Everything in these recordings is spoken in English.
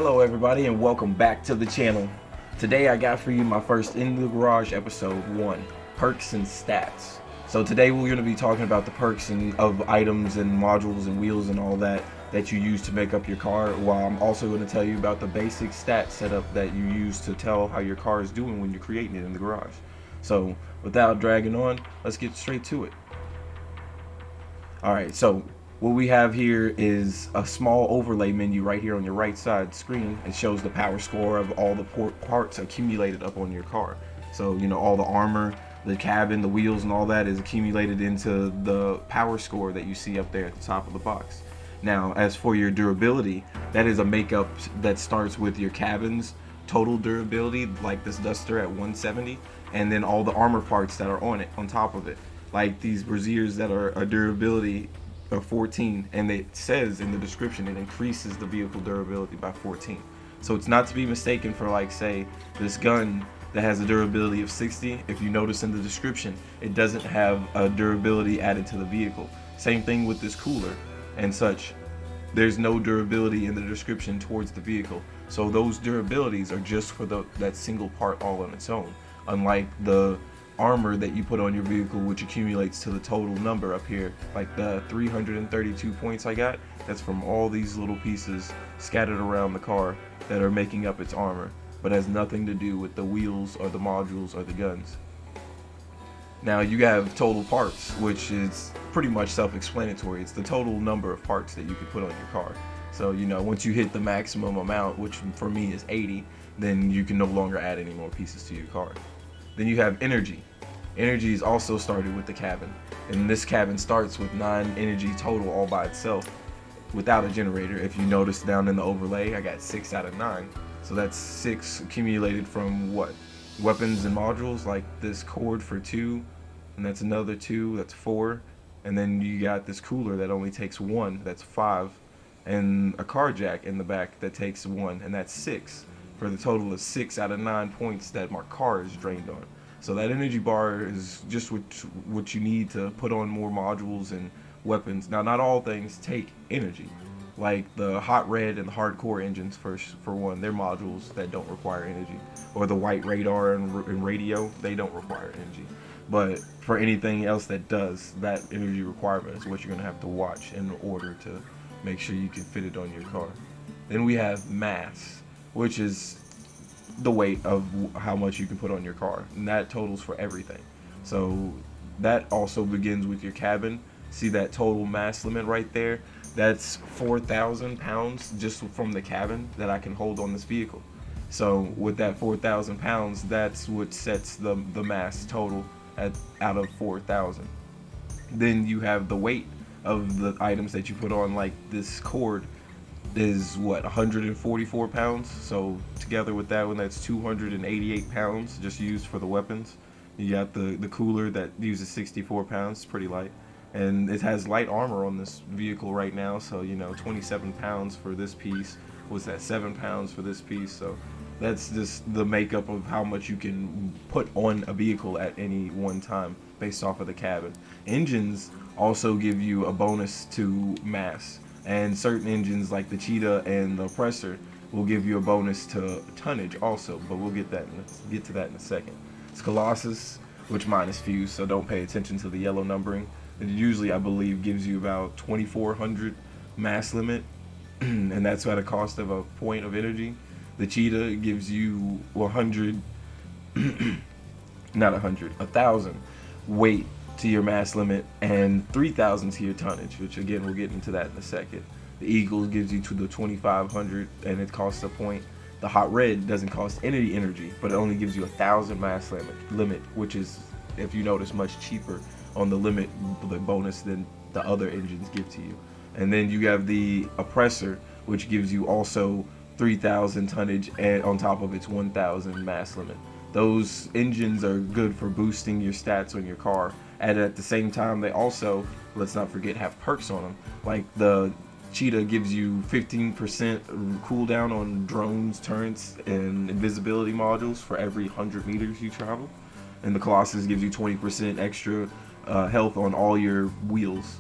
Hello everybody and welcome back to the channel. Today I got for you my first In the Garage episode 1, Perks and Stats. So today we're going to be talking about the perks of items and modules and wheels and all that you use to make up your car, while I'm also going to tell you about the basic stat setup that you use to tell how your car is doing when you're creating it in the garage. So without dragging on, let's get straight to it. Alright, so what we have here is a small overlay menu right here on your right side screen. It shows the power score of all the parts accumulated up on your car. So, you know, all the armor, the cabin, the wheels, and all that is accumulated into the power score that you see up there at the top of the box. Now, as for your durability, that is a makeup that starts with your cabin's total durability, like this Duster at 170, and then all the armor parts that are on it, on top of it. Like these braziers that are a durability of 14, and it says in the description it increases the vehicle durability by 14. So it's not to be mistaken for, like, say, this gun that has a durability of 60. If you notice in the description, it doesn't have a durability added to the vehicle. Same thing with this cooler and such. There's no durability in the description towards the vehicle. So those durabilities are just for that single part all on its own. Unlike the armor that you put on your vehicle, which accumulates to the total number up here, like the 332 points I got, that's from all these little pieces scattered around the car that are making up its armor, but has nothing to do with the wheels or the modules or the guns. Now you have total parts, which is pretty much self-explanatory. It's the total number of parts that you can put on your car. So, you know, once you hit the maximum amount, which for me is 80, then you can no longer add any more pieces to your car. Then you have energy. Energy is also started with the cabin, and this cabin starts with 9 energy total all by itself without a generator. If you notice down in the overlay, I got 6 out of 9. So that's 6 accumulated from what? Weapons and modules, like this cord for 2, and that's another 2, that's 4. And then you got this cooler that only takes 1, that's 5. And a car jack in the back that takes 1, and that's 6. For the total of 6 out of 9 points that my car is drained on. So that energy bar is just what you need to put on more modules and weapons. Now, not all things take energy. Like the hot red and the hardcore engines, for one, they're modules that don't require energy. Or the white radar and radio, they don't require energy. But for anything else that does, that energy requirement is what you're going to have to watch in order to make sure you can fit it on your car. Then we have mass, which is the weight of how much you can put on your car, and that totals for everything. So that also begins with your cabin. See that total mass limit right there? That's 4,000 pounds just from the cabin that I can hold on this vehicle. So with that 4,000 pounds, that's what sets the mass total out of 4,000. Then you have the weight of the items that you put on, like this cord is what, 144 pounds. So together with that one, that's 288 pounds just used for the weapons. You got the cooler that uses 64 pounds. It's pretty light, and it has light armor on this vehicle right now, so, you know, 27 pounds for this piece. What's that, 7 pounds for this piece? So that's just the makeup of how much you can put on a vehicle at any one time based off of the cabin. Engines also give you a bonus to mass, and certain engines like the Cheetah and the Oppressor will give you a bonus to tonnage also, but we'll get to that in a second. It's Colossus, which mine is fused, so don't pay attention to the yellow numbering. It usually, I believe, gives you about 2,400 mass limit, and that's at a cost of a point of energy. The Cheetah gives you 100, not 100, 1,000 weight to your mass limit, and 3,000 to your tonnage, which again we'll get into that in a second. The Eagle gives you to the 2,500, and it costs a point. The Hot Red doesn't cost any energy, but it only gives you 1,000 mass limit, which is, if you notice, much cheaper on the limit, the bonus, than the other engines give to you. And then you have the Oppressor, which gives you also 3,000 tonnage, and on top of its 1,000 mass limit. Those engines are good for boosting your stats on your car, and at the same time they also, let's not forget, have perks on them. Like the Cheetah gives you 15% cooldown on drones, turrets, and invisibility modules for every 100 meters you travel, and the Colossus gives you 20% extra health on all your wheels.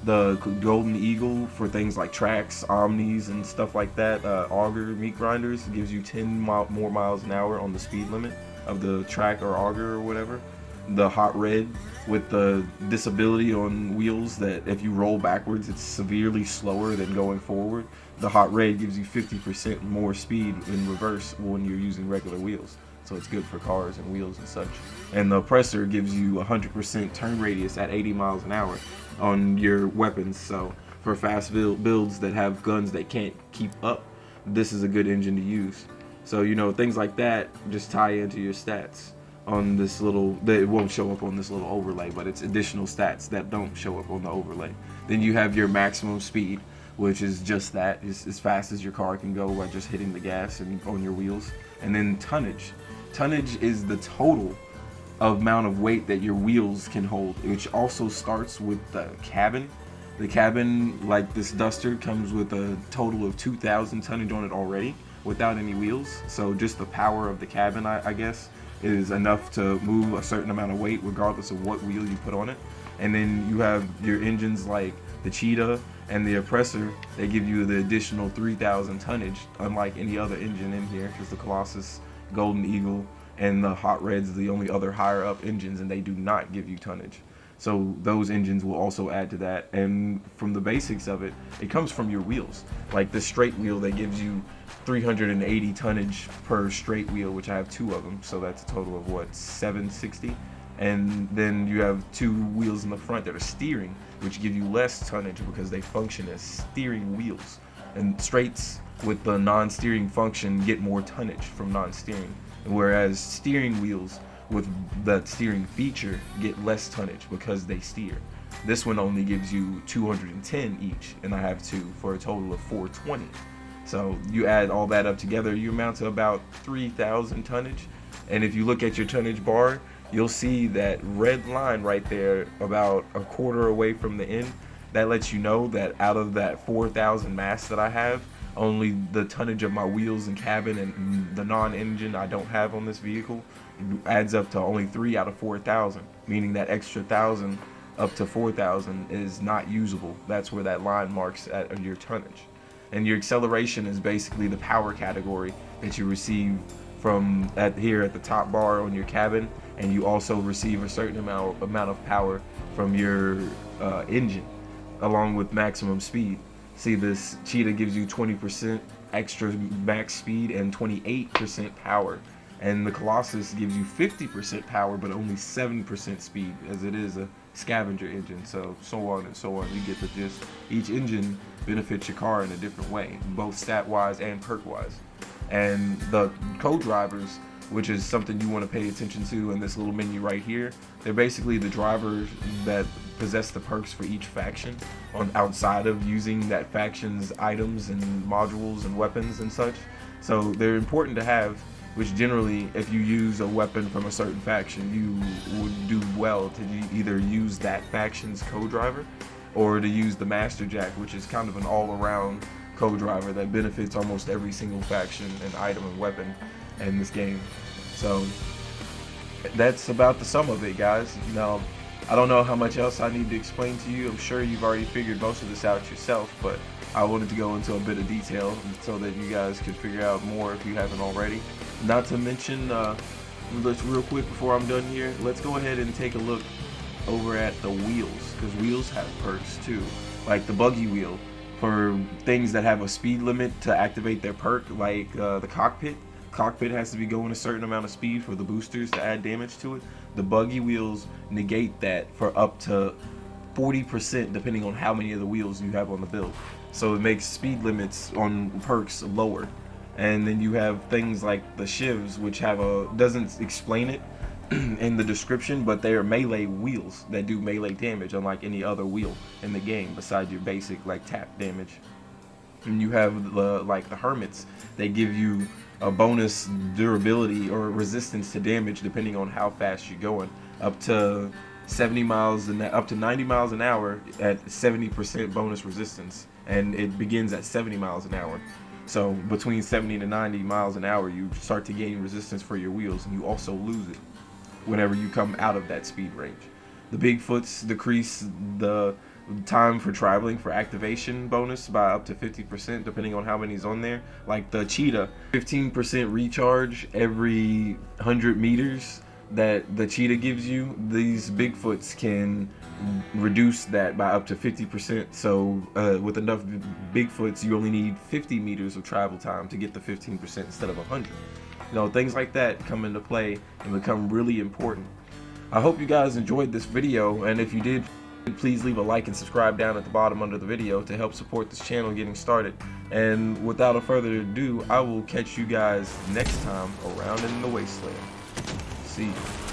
The Golden Eagle for things like tracks, omnis, and stuff like that. Auger meat grinders gives you 10 more miles an hour on the speed limit of the track or auger or whatever. The Hot Red with the disability on wheels that if you roll backwards, it's severely slower than going forward. The Hot Red gives you 50% more speed in reverse when you're using regular wheels. So it's good for cars and wheels and such. And the Oppressor gives you 100% turn radius at 80 miles an hour on your weapons. So for fast builds that have guns that can't keep up, this is a good engine to use. So, you know, things like that just tie into your stats on this little, it won't show up on this little overlay, but it's additional stats that don't show up on the overlay. Then you have your maximum speed, which is just that, is as fast as your car can go by just hitting the gas and on your wheels. And then tonnage. Tonnage is the total amount of weight that your wheels can hold, which also starts with the cabin. The cabin, like this Duster, comes with a total of 2,000 tonnage on it already without any wheels. So just the power of the cabin, I guess, is enough to move a certain amount of weight regardless of what wheel you put on it. And then you have your engines like the Cheetah and the Oppressor. They give you the additional 3,000 tonnage, unlike any other engine in here, because the Colossus, Golden Eagle, and the Hot Reds are the only other higher up engines, and they do not give you tonnage. So those engines will also add to that. And from the basics of it, it comes from your wheels. Like the straight wheel that gives you 380 tonnage per straight wheel, which I have 2 of them, so that's a total of what, 760. And then you have 2 wheels in the front that are steering, which give you less tonnage because they function as steering wheels. And straights with the non-steering function get more tonnage from non-steering, whereas steering wheels with that steering feature get less tonnage because they steer. This one only gives you 210 each, and I have 2 for a total of 420. So you add all that up together, you amount to about 3,000 tonnage. And if you look at your tonnage bar, you'll see that red line right there about a quarter away from the end. That lets you know that out of that 4,000 mass that I have, only the tonnage of my wheels and cabin and the non-engine I don't have on this vehicle adds up to only 3 out of 4,000, meaning that extra 1,000 up to 4,000 is not usable. That's where that line marks at your tonnage. And your acceleration is basically the power category that you receive from here at the top bar on your cabin, and you also receive a certain amount of power from your engine, along with maximum speed. See, this Cheetah gives you 20% extra max speed and 28% power, and the Colossus gives you 50% power but only 7% speed, as it is a scavenger engine. So on and so on. You get the gist. Each engine benefits your car in a different way, both stat-wise and perk-wise. And the Codrivers, which is something you want to pay attention to in this little menu right here, they're basically the drivers that possess the perks for each faction on outside of using that faction's items and modules and weapons and such. So they're important to have, which generally, if you use a weapon from a certain faction, you would do well to either use that faction's co-driver or to use the Master Jack, which is kind of an all-around co-driver that benefits almost every single faction and item and weapon in this game. So that's about the sum of it, guys. Now, I don't know how much else I need to explain to you. I'm sure you've already figured most of this out yourself, but I wanted to go into a bit of detail so that you guys could figure out more if you haven't already. Not to mention, let's real quick before I'm done here, let's go ahead and take a look over at the wheels, because wheels have perks too, like the buggy wheel for things that have a speed limit to activate their perk, like the cockpit. Cockpit has to be going a certain amount of speed for the boosters to add damage to it. The buggy wheels negate that for up to 40% depending on how many of the wheels you have on the build. So it makes speed limits on perks lower. And then you have things like the shivs, which have doesn't explain it in the description, but they are melee wheels that do melee damage unlike any other wheel in the game besides your basic like tap damage. And you have the hermits. They give you a bonus durability or resistance to damage depending on how fast you're going, up to 70 miles and up to 90 miles an hour at 70% bonus resistance, and it begins at 70 miles an hour. So between 70 to 90 miles an hour, you start to gain resistance for your wheels, and you also lose it whenever you come out of that speed range. The Bigfoots decrease the time for traveling for activation bonus by up to 50% depending on how many's on there. Like the cheetah, 15% recharge every 100 meters that the cheetah gives you. These Bigfoots can reduce that by up to 50%. So with enough Bigfoots, you only need 50 meters of travel time to get the 15% instead of 100. You know, things like that come into play and become really important. I hope you guys enjoyed this video, and if you did, please leave a like and subscribe down at the bottom under the video to help support this channel getting started. And without a further ado, I will catch you guys next time around in the wasteland. See you.